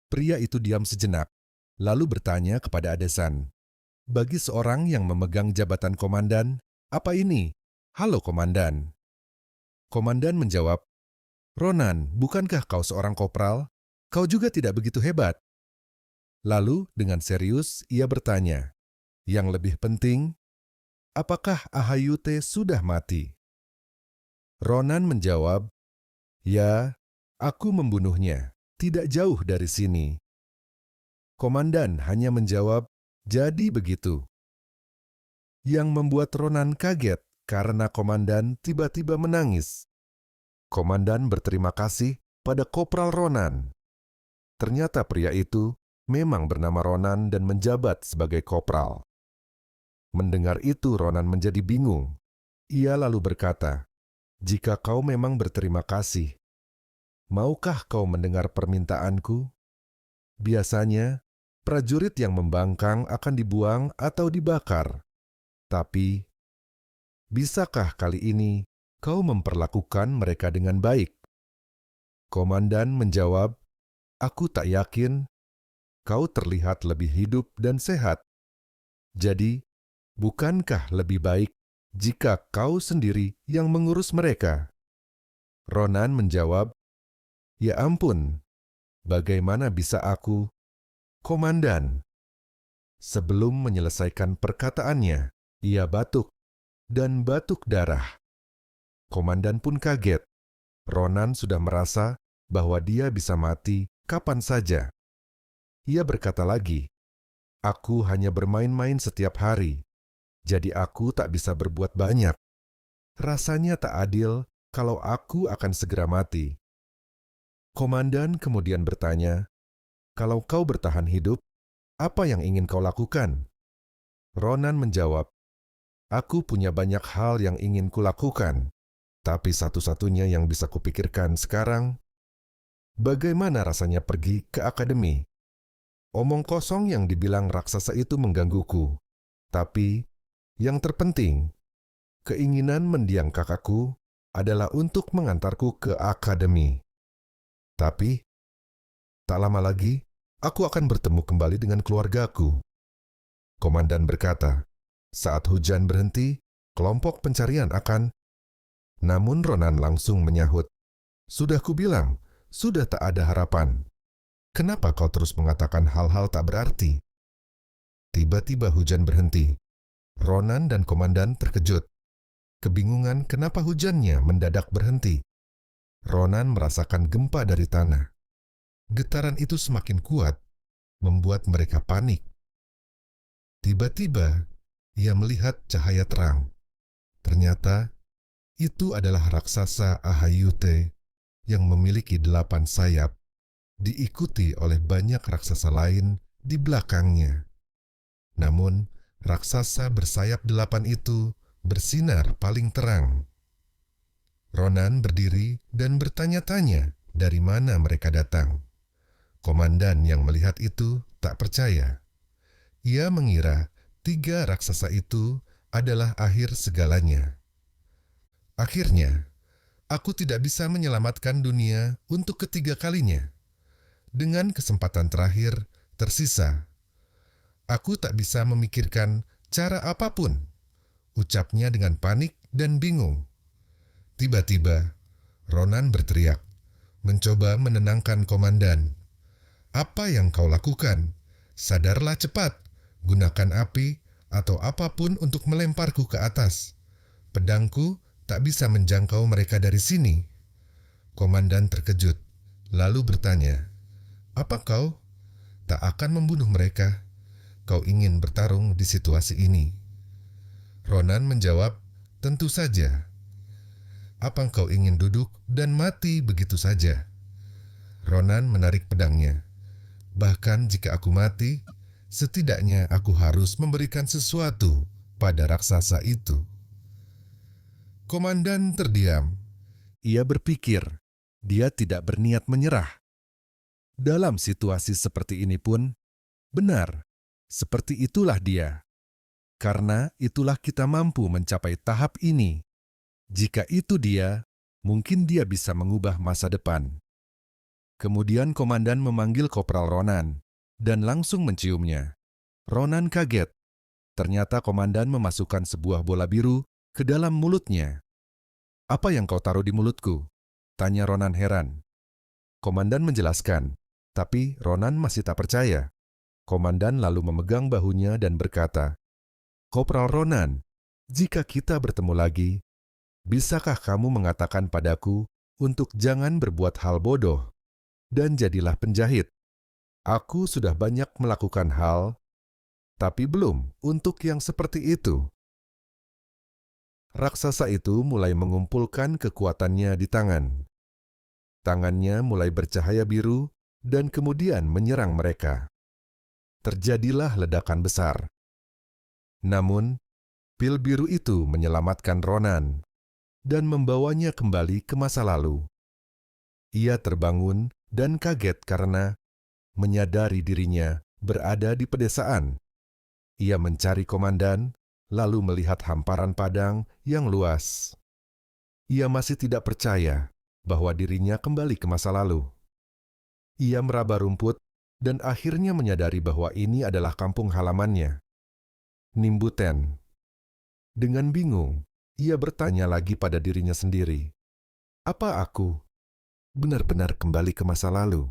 Pria itu diam sejenak, lalu bertanya kepada Adesan. Bagi seorang yang memegang jabatan komandan, apa ini? Halo komandan. Komandan menjawab, Ronan, bukankah kau seorang kopral? Kau juga tidak begitu hebat. Lalu dengan serius ia bertanya, yang lebih penting, apakah Ahayute sudah mati? Ronan menjawab, ya, aku membunuhnya, tidak jauh dari sini. Komandan hanya menjawab, jadi begitu. Yang membuat Ronan kaget karena komandan tiba-tiba menangis. Komandan berterima kasih pada Kopral Ronan. Ternyata pria itu memang bernama Ronan dan menjabat sebagai kopral. Mendengar itu Ronan menjadi bingung. Ia lalu berkata, jika kau memang berterima kasih, maukah kau mendengar permintaanku? Biasanya, prajurit yang membangkang akan dibuang atau dibakar. Tapi, bisakah kali ini kau memperlakukan mereka dengan baik? Komandan menjawab, aku tak yakin. Kau terlihat lebih hidup dan sehat. Jadi, bukankah lebih baik jika kau sendiri yang mengurus mereka? Ronan menjawab, ya ampun, bagaimana bisa aku, komandan? Sebelum menyelesaikan perkataannya, ia batuk dan batuk darah. Komandan pun kaget. Ronan sudah merasa bahwa dia bisa mati kapan saja. Ia berkata lagi, aku hanya bermain-main setiap hari, jadi aku tak bisa berbuat banyak. Rasanya tak adil kalau aku akan segera mati. Komandan kemudian bertanya, kalau kau bertahan hidup, apa yang ingin kau lakukan? Ronan menjawab, aku punya banyak hal yang ingin kulakukan, tapi satu-satunya yang bisa kupikirkan sekarang, bagaimana rasanya pergi ke akademi? Omong kosong yang dibilang raksasa itu menggangguku, tapi yang terpenting, keinginan mendiang kakakku adalah untuk mengantarku ke akademi. Tapi, tak lama lagi, aku akan bertemu kembali dengan keluargaku. Komandan berkata, saat hujan berhenti, kelompok pencarian akan... Namun Ronan langsung menyahut, sudah kubilang, sudah tak ada harapan. Kenapa kau terus mengatakan hal-hal tak berarti? Tiba-tiba hujan berhenti. Ronan dan komandan terkejut. Kebingungan kenapa hujannya mendadak berhenti. Ronan merasakan gempa dari tanah. Getaran itu semakin kuat, membuat mereka panik. Tiba-tiba, ia melihat cahaya terang. Ternyata, itu adalah raksasa Ahayute yang memiliki 8 sayap, diikuti oleh banyak raksasa lain di belakangnya. Namun, raksasa bersayap 8 itu bersinar paling terang. Ronan berdiri dan bertanya-tanya dari mana mereka datang. Komandan yang melihat itu tak percaya. Ia mengira 3 raksasa itu adalah akhir segalanya. Akhirnya, aku tidak bisa menyelamatkan dunia untuk ketiga kalinya. Dengan kesempatan terakhir tersisa, aku tak bisa memikirkan cara apapun, ucapnya dengan panik dan bingung. Tiba-tiba, Ronan berteriak, mencoba menenangkan komandan. Apa yang kau lakukan? Sadarlah cepat, gunakan api atau apapun untuk melemparku ke atas. Pedangku tak bisa menjangkau mereka dari sini. Komandan terkejut, lalu bertanya, apa kau tak akan membunuh mereka? Kau ingin bertarung di situasi ini? Ronan menjawab, tentu saja. Apa kau ingin duduk dan mati begitu saja? Ronan menarik pedangnya. Bahkan jika aku mati, setidaknya aku harus memberikan sesuatu pada raksasa itu. Komandan terdiam. Ia berpikir, dia tidak berniat menyerah. Dalam situasi seperti ini pun, benar, seperti itulah dia. Karena itulah kita mampu mencapai tahap ini. Jika itu dia, mungkin dia bisa mengubah masa depan. Kemudian komandan memanggil Kopral Ronan dan langsung menciumnya. Ronan kaget. Ternyata komandan memasukkan sebuah bola biru ke dalam mulutnya. "Apa yang kau taruh di mulutku?" tanya Ronan heran. Komandan menjelaskan, tapi Ronan masih tak percaya. Komandan lalu memegang bahunya dan berkata, "Kopral Ronan, jika kita bertemu lagi, bisakah kamu mengatakan padaku untuk jangan berbuat hal bodoh dan jadilah penjahit? Aku sudah banyak melakukan hal, tapi belum untuk yang seperti itu." Raksasa itu mulai mengumpulkan kekuatannya di tangan. Tangannya mulai bercahaya biru dan kemudian menyerang mereka. Terjadilah ledakan besar. Namun, pil biru itu menyelamatkan Ronan dan membawanya kembali ke masa lalu. Ia terbangun dan kaget karena menyadari dirinya berada di pedesaan. Ia mencari komandan, lalu melihat hamparan padang yang luas. Ia masih tidak percaya bahwa dirinya kembali ke masa lalu. Ia meraba rumput dan akhirnya menyadari bahwa ini adalah kampung halamannya, Nimbuten. Dengan bingung, ia bertanya lagi pada dirinya sendiri, "Apa aku benar-benar kembali ke masa lalu?"